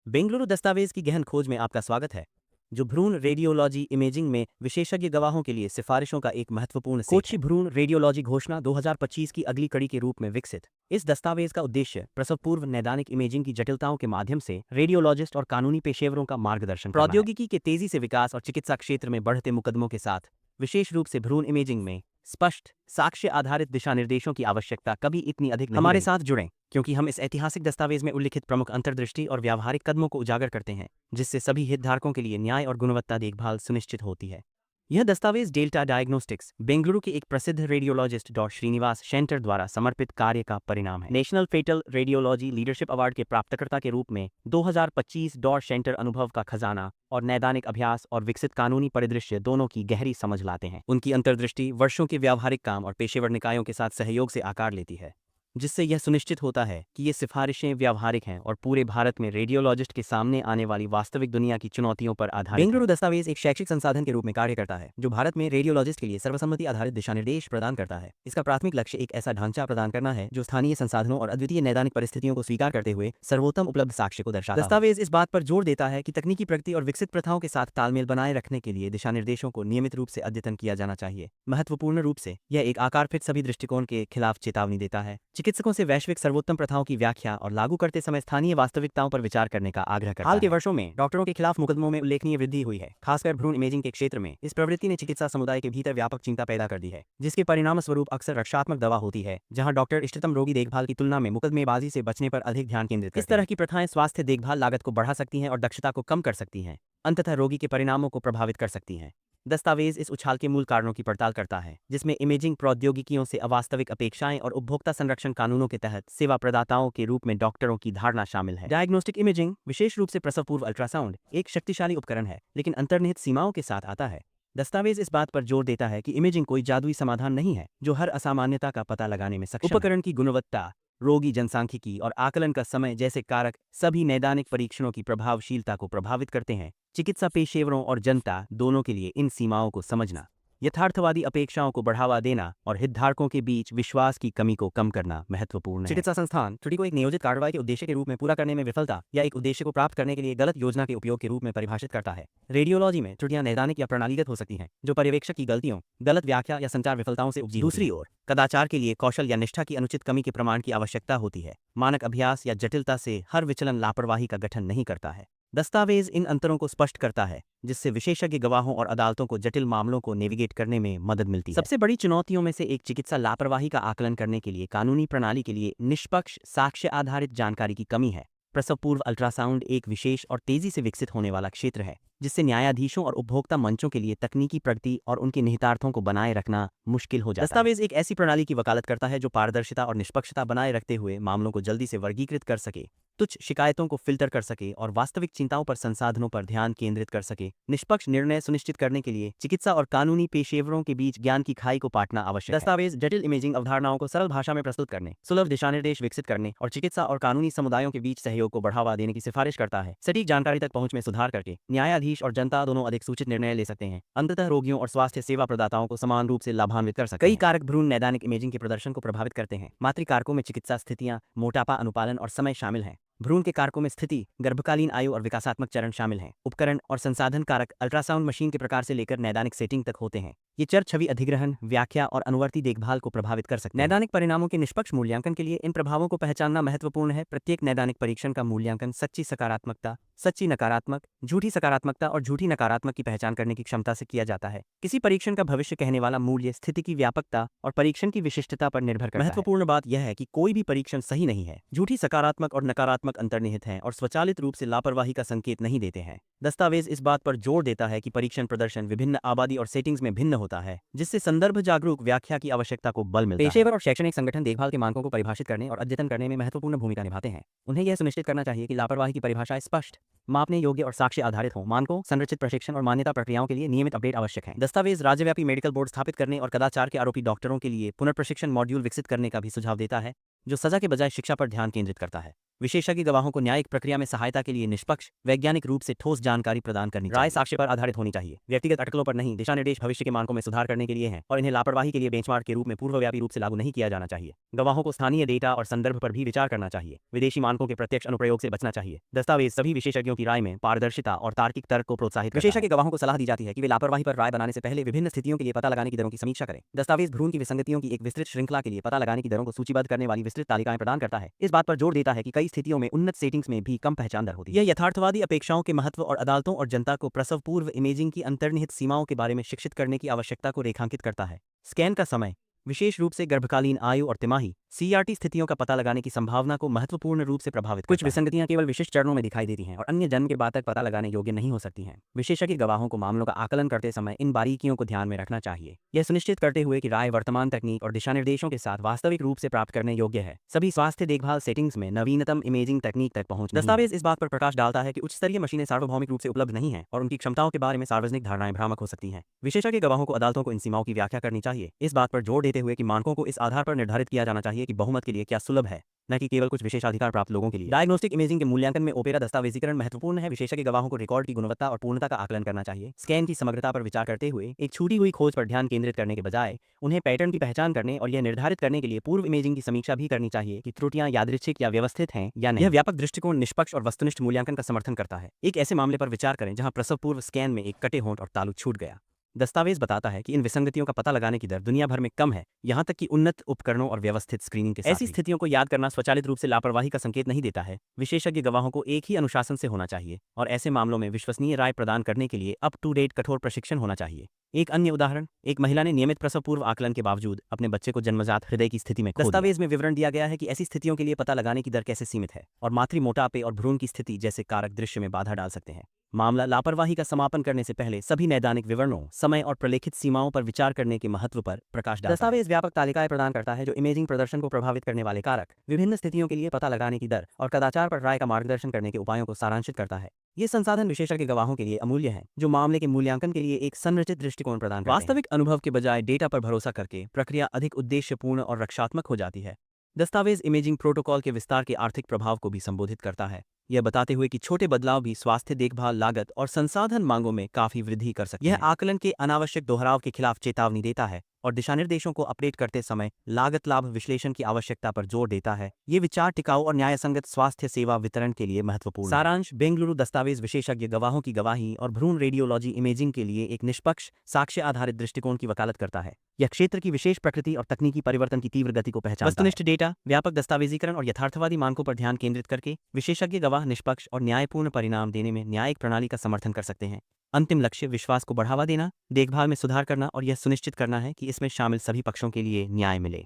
बेंगलुरु दस्तावेज की गहन खोज में आपका स्वागत है, जो भ्रूण रेडियोलॉजी इमेजिंग में विशेषज्ञ गवाहों के लिए सिफारिशों का एक महत्वपूर्ण सेट है। भ्रूण रेडियोलॉजी घोषणा 2025 की अगली कड़ी के रूप में विकसित। इस दस्तावेज का उद्देश्य प्रसव पूर्व नैदानिक इमेजिंग की जटिलताओं के माध्यम से रेडियोलॉजिस्ट और कानूनी पेशेवरों का मार्गदर्शन करना है। प्रौद्योगिकी के तेजी से विकास और चिकित्सा क्षेत्र में बढ़ते मुकदमों के साथ विशेष रूप से भ्रूण इमेजिंग में स्पष्ट साक्ष्य आधारित दिशा निर्देशों की आवश्यकता कभी इतनी अधिक नहीं हमारे रही। साथ जुड़ें, क्योंकि हम इस ऐतिहासिक दस्तावेज में उल्लिखित प्रमुख अंतर्दृष्टि और व्यावहारिक कदमों को उजागर करते हैं, जिससे सभी हितधारकों के लिए न्याय और गुणवत्ता देखभाल सुनिश्चित होती है। यह दस्तावेज डेल्टा डायग्नोस्टिक्स बेंगलुरु के एक प्रसिद्ध रेडियोलॉजिस्ट डॉ श्रीनिवास शेंटर द्वारा समर्पित कार्य का परिणाम है। National fetal radiology leadership award के प्राप्तकर्ता के रूप में 2025 डॉ शेंटर अनुभव का खजाना और नैदानिक अभ्यास और विकसित कानूनी परिदृश्य दोनों की गहरी समझ लाते हैं। उनकी अंतर्दृष्टि वर्षों के व्यावहारिक काम और पेशेवर निकायों के साथ सहयोग से आकार लेती है, जिससे यह सुनिश्चित होता है कि ये सिफारिशें व्यावहारिक हैं और पूरे भारत में रेडियोलॉजिस्ट के सामने आने वाली वास्तविक दुनिया की चुनौतियों पर आधारित हैं। बेंगलुरु दस्तावेज एक शैक्षिक संसाधन के रूप में कार्य करता है, जो भारत में रेडियोलॉजिस्ट के लिए सर्वसम्मति आधारित दिशानिर्देश प्रदान करता है। इसका प्राथमिक लक्ष्य एक ऐसा ढांचा प्रदान करना है जो स्थानीय संसाधनों और अद्वितीय नैदानिक परिस्थितियों को स्वीकार करते हुए सर्वोत्तम उपलब्ध साक्ष्य को दर्शाता है। दस्तावेज इस बात पर जोर देता है कि तकनीकी प्रगति और विकसित प्रथाओं के साथ तालमेल बनाए रखने के लिए दिशानिर्देशों को नियमित रूप से अद्यतन किया जाना चाहिए। महत्वपूर्ण रूप से यह एक आकार फिट सभी दृष्टिकोण के खिलाफ चेतावनी देता है, चिकित्सकों से वैश्विक सर्वोत्तम प्रथाओं की व्याख्या और लागू करते समय स्थानीय वास्तविकताओं पर विचार करने का आग्रह करता है। हाल के वर्षों में डॉक्टरों के खिलाफ मुकदमों में उल्लेखनीय वृद्धि हुई है, खासकर भ्रूण इमेजिंग के क्षेत्र में। इस प्रवृत्ति ने चिकित्सा समुदाय के भीतर व्यापक चिंता पैदा कर दी है, जिसके परिणामस्वरूप अक्सर रक्षात्मक दवा होती है, जहां डॉक्टर इष्टतम रोगी देखभाल की तुलना में मुकदमेबाजी से बचने पर अधिक ध्यान केंद्रित करते हैं। इस तरह की प्रथाएं स्वास्थ्य देखभाल लागत को बढ़ा सकती हैं और दक्षता को कम कर सकती हैं, अंततः रोगी के परिणामों को प्रभावित कर सकती हैं। दस्तावेज इस उछाल के मूल कारणों की पड़ताल करता है, जिसमें इमेजिंग प्रौद्योगिकियों से अवास्तविक अपेक्षाएं और उपभोक्ता संरक्षण कानूनों के तहत सेवा प्रदाताओं के रूप में डॉक्टरों की धारणा शामिल है। डायग्नोस्टिक इमेजिंग, विशेष रूप से प्रसव पूर्व अल्ट्रासाउंड, एक शक्तिशाली उपकरण है, लेकिन अंतर्निहित सीमाओं के साथ आता है। दस्तावेज इस बात पर जोर देता है कि इमेजिंग कोई जादुई समाधान नहीं है जो हर असामान्यता का पता लगाने में सक्षम है। उपकरण की गुणवत्ता, रोगी जनसांख्यिकी और आकलन का समय जैसे कारक सभी नैदानिक परीक्षणों की प्रभावशीलता को प्रभावित करते हैं। चिकित्सा पेशेवरों और जनता दोनों के लिए इन सीमाओं को समझना, यथार्थवादी अपेक्षाओं को बढ़ावा देना और हितधारकों के बीच विश्वास की कमी को कम करना महत्वपूर्ण है। चिकित्सा संस्थान त्रुटि को एक नियोजित कार्रवाई के उद्देश्य के रूप में पूरा करने में विफलता या एक उद्देश्य को प्राप्त करने के लिए गलत योजना के उपयोग के रूप में परिभाषित करता है। रेडियोलॉजी में त्रुटियां नैदानिक या प्रणालीगत हो सकती हैं, जो पर्यवेक्षक की गलतियों, गलत व्याख्या या संचार विफलताओं से उपजी। दूसरी ओर, कदाचार के लिए कौशल या निष्ठा की अनुचित कमी के प्रमाण की आवश्यकता होती है। मानक अभ्यास या जटिलता से हर विचलन लापरवाही का गठन नहीं करता है। दस्तावेज इन अंतरों को स्पष्ट करता है, जिससे विशेषज्ञ गवाहों और अदालतों को जटिल मामलों को नेविगेट करने में मदद मिलती है। सबसे बड़ी चुनौतियों में से एक चिकित्सा लापरवाही का आकलन करने के लिए कानूनी प्रणाली के लिए निष्पक्ष साक्ष्य आधारित जानकारी की कमी है। प्रसव पूर्व अल्ट्रासाउंड एक विशेष और तेजी से विकसित होने वाला क्षेत्र है, जिससे न्यायाधीशों और उपभोक्ता मंचों के लिए तकनीकी प्रगति और उनके निहितार्थों को बनाए रखना मुश्किल हो जाता है। दस्तावेज एक ऐसी प्रणाली की वकालत करता है जो पारदर्शिता और निष्पक्षता बनाए रखते हुए मामलों को जल्दी से वर्गीकृत कर सके, तुच्छ शिकायतों को फिल्टर कर सके और वास्तविक चिंताओं पर संसाधनों पर ध्यान केंद्रित कर सके। निष्पक्ष निर्णय सुनिश्चित करने के लिए चिकित्सा और कानूनी पेशेवरों के बीच ज्ञान की खाई को पाटना आवश्यक है। दस्तावेज जटिल इमेजिंग अवधारणाओं को सरल भाषा में प्रस्तुत करने, सुलभ दिशानिर्देश विकसित करने और चिकित्सा और कानूनी समुदायों के बीच सहयोग को बढ़ावा देने की सिफारिश करता है। सटीक जानकारी तक पहुंच में सुधार करके न्यायाधीश और जनता दोनों अधिक सूचित निर्णय ले सकते हैं, अंततः रोगियों और स्वास्थ्य सेवा प्रदाताओं को समान रूप से लाभान्वित कर सकते हैं। कई कारक भ्रूण नैदानिक इमेजिंग के प्रदर्शन को प्रभावित करते हैं। मातृ कारकों में चिकित्सा स्थितियां, मोटापा, अनुपालन और समय शामिल हैं। भ्रूण के कारकों में स्थिति, गर्भकालीन आयु और विकासात्मक चरण शामिल हैं। उपकरण और संसाधन कारक अल्ट्रासाउंड मशीन के प्रकार से लेकर नैदानिक सेटिंग तक होते हैं। ये चर छवि अधिग्रहण, व्याख्या और अनुवर्ती देखभाल को प्रभावित कर सकते हैं। नैदानिक परिणामों के निष्पक्ष मूल्यांकन के लिए इन प्रभावों को पहचानना महत्वपूर्ण है। प्रत्येक नैदानिक परीक्षण का मूल्यांकन सच्ची सकारात्मकता, सच्ची नकारात्मक, झूठी सकारात्मकता और झूठी नकारात्मक की पहचान करने की क्षमता से किया जाता है। किसी परीक्षण का भविष्य कहने वाला मूल्य स्थिति की व्यापकता और परीक्षण की विशिष्टता पर निर्भर करता है। महत्वपूर्ण बात यह है कि कोई भी परीक्षण सही नहीं है। झूठी सकारात्मक और नकारात्मक अंतर्निहित हैं और स्वचालित रूप से लापरवाही का संकेत नहीं देते हैं। दस्तावेज इस बात पर जोर देता है कि परीक्षण प्रदर्शन विभिन्न आबादी और सेटिंग्स में भिन्न होता है, जिससे संदर्भ जागरूक व्याख्या की आवश्यकता को बल मिलता है। पेशेवर और शैक्षणिक संगठन देखभाल के मानकों को परिभाषित करने और अद्यतन करने में महत्वपूर्ण भूमिका निभाते हैं। उन्हें यह सुनिश्चित करना चाहिए कि लापरवाही की परिभाषाएं स्पष्ट, मापने योग्य और साक्ष्य आधारित हों। मानकों, संरचित प्रशिक्षण और मान्यता प्रक्रियाओं के लिए नियमित अपडेट आवश्यक है। दस्तावेज राज्यव्यापी मेडिकल बोर्ड स्थापित करने और कदाचार के आरोपी डॉक्टरों के लिए पुनर्प्रशिक्षण मॉड्यूल विकसित करने का भी सुझाव देता है, जो सजा के बजाय शिक्षा पर ध्यान केंद्रित करता है। विशेषज्ञ गवाहों को न्यायिक प्रक्रिया में सहायता के लिए निष्पक्ष, वैज्ञानिक रूप से ठोस जानकारी प्रदान करनी चाहिए। राय साक्ष्य पर आधारित होनी चाहिए, व्यक्तिगत अटकलों पर नहीं। दिशा निर्देश भविष्य के मानकों में सुधार करने के लिए हैं और इन्हें लापरवाही के लिए बेंचमार्क के रूप में पूर्वव्यापी रूप से लागू नहीं किया जाना चाहिए। गवाहों को स्थानीय डेटा और संदर्भ पर भी विचार करना चाहिए, विदेशी मानकों के प्रत्यक्ष अनुप्रयोग से बचना चाहिए। दस्तावेज सभी विशेषज्ञों की राय में पारदर्शिता और तार्किक तर्क को प्रोत्साहित करता है। विशेषज्ञ गवाहों को सलाह दी जाती है कि वे लापरवाही पर राय बनाने से पहले विभिन्न स्थितियों के लिए पता लगाने की दरों की समीक्षा करें। दस्तावेज भ्रूण की विसंगतियों की एक विस्तृत श्रृंखला के लिए पता लगाने की दरों को सूचीबद्ध करने वाली विस्तृत तालिकाएं प्रदान करता है। इस बात पर जोर देता है कि कई स्थितियों में उन्नत सेटिंग्स में भी कम पहचान दर होती है। यह यथार्थवादी अपेक्षाओं के महत्व और अदालतों और जनता को प्रसव पूर्व इमेजिंग की अंतर्निहित सीमाओं के बारे में शिक्षित करने की आवश्यकता को रेखांकित करता है। स्कैन का समय विशेष रूप से गर्भकालीन आयु और तिमाही CRT स्थितियों का पता लगाने की संभावना को महत्वपूर्ण रूप से प्रभावित करता है। कुछ विसंगतियां केवल विशिष्ट चरणों में दिखाई देती हैं और अन्य जन्म के बाद तक पता लगाने योग्य नहीं हो सकती हैं। विशेषज्ञ गवाहों को मामलों का आकलन करते समय इन बारीकियों को ध्यान में रखना चाहिए, यह सुनिश्चित करते हुए कि राय वर्तमान तकनीक और दिशानिर्देशों के साथ वास्तविक रूप से प्राप्त करने योग्य है। सभी स्वास्थ्य देखभाल सेटिंग्स में नवीनतम इमेजिंग तकनीक तक पहुंच। दस्तावेज इस बात पर प्रकाश डालता है कि उच्च स्तरीय मशीनें सार्वभौमिक रूप से उपलब्ध नहीं हैं और उनकी क्षमताओं के बारे में सार्वजनिक धारणाएं भ्रामक हो सकती हैं। विशेषज्ञ गवाहों को अदालतों को इन सीमाओं की व्याख्या करनी चाहिए, इस बात पर जोर देते हुए कि मानकों को इस आधार पर निर्धारित किया जाना चाहिए कि बहुमत के लिए क्या सुलभ है, न कि केवल कुछ विशेषाधिकार प्राप्त लोगों के लिए। डायग्नोस्टिक इमेजिंग के मूल्यांकन में ओपेरा दस्तावेजीकरण महत्वपूर्ण है। विशेषज्ञ गवाहों को रिकॉर्ड की गुणवत्ता और पूर्णता का आकलन करना चाहिए। स्कैन की समग्रता पर विचार करते हुए एक छूटी हुई खोज पर ध्यान केंद्रित करने के बजाय उन्हें पैटर्न की पहचान करने और यह निर्धारित करने के लिए पूर्व इमेजिंग की समीक्षा भी करनी चाहिए कि त्रुटियां यादृच्छिक या व्यवस्थित हैं या नहीं। यह व्यापक दृष्टिकोण निष्पक्ष और वस्तुनिष्ठ मूल्यांकन का समर्थन करता है। एक ऐसे मामले पर विचार करें जहां प्रसव पूर्व स्कैन में एक कटे होंठ और तालु छूट गया। दस्तावेज बताता है कि इन विसंगतियों का पता लगाने की दर दुनिया भर में कम है, यहां तक कि उन्नत उपकरणों और व्यवस्थित स्क्रीनिंग के साथ। ऐसी स्थितियों को याद करना स्वचालित रूप से लापरवाही का संकेत नहीं देता है। विशेषज्ञ गवाहों को एक ही अनुशासन से होना चाहिए और ऐसे मामलों में विश्वसनीय राय प्रदान करने के लिए अप टू डेट कठोर प्रशिक्षण होना चाहिए। एक अन्य उदाहरण, एक महिला ने नियमित प्रसव पूर्व आकलन के बावजूद अपने बच्चे को जन्मजात हृदय की स्थिति में खो दिया। दस्तावेज में विवरण दिया गया है कि ऐसी स्थितियों के लिए पता लगाने की दर कैसे सीमित है और मातृ मोटापे और भ्रूण की स्थिति जैसे कारक दृश्य में बाधा डाल सकते हैं। मामला लापरवाही का समापन करने से पहले सभी नैदानिक विवरणों, समय और प्रलेखित सीमाओं पर विचार करने के महत्व पर प्रकाश डालता है। दस्तावेज व्यापक तालिकाएं प्रदान करता है जो इमेजिंग प्रदर्शन को प्रभावित करने वाले कारक, विभिन्न स्थितियों के लिए पता लगाने की दर और कदाचार पर राय का मार्गदर्शन करने के उपायों को सारांशित करता है। ये संसाधन विशेषज्ञ गवाहों के लिए अमूल्य हैं, जो मामले के मूल्यांकन के लिए एक संरचित दृष्टिकोण प्रदान करते हैं। वास्तविक अनुभव के बजाय डेटा पर भरोसा करके प्रक्रिया अधिक उद्देश्यपूर्ण और रक्षात्मक हो जाती है। दस्तावेज इमेजिंग प्रोटोकॉल के विस्तार के आर्थिक प्रभाव को भी संबोधित करता है, यह बताते हुए कि छोटे बदलाव भी स्वास्थ्य देखभाल लागत और संसाधन मांगों में काफी वृद्धि कर सकते हैं। यह आकलन के अनावश्यक दोहराव के खिलाफ चेतावनी देता है और दिशानिर्देशों को अपडेट करते समय लागत लाभ विश्लेषण की आवश्यकता पर जोर देता है। ये विचार टिकाऊ और न्यायसंगत स्वास्थ्य सेवा वितरण के लिए महत्वपूर्ण। सारांश, बेंगलुरु दस्तावेज विशेषज्ञ गवाहों की गवाही और भ्रूण रेडियोलॉजी इमेजिंग के लिए एक निष्पक्ष, साक्ष्य आधारित दृष्टिकोण की वकालत करता है। यह क्षेत्र की विशेष प्रकृति और तकनीकी परिवर्तन की तीव्र गति को पहचानता है। वस्तुनिष्ठ डेटा, व्यापक दस्तावेजीकरण और यथार्थवादी मानकों पर ध्यान केंद्रित करके विशेषज्ञ गवाह निष्पक्ष और न्यायपूर्ण परिणाम देने में न्यायिक प्रणाली का समर्थन कर सकते हैं। अंतिम लक्ष्य विश्वास को बढ़ावा देना, देखभाल में सुधार करना और यह सुनिश्चित करना है कि इसमें शामिल सभी पक्षों के लिए न्याय मिले।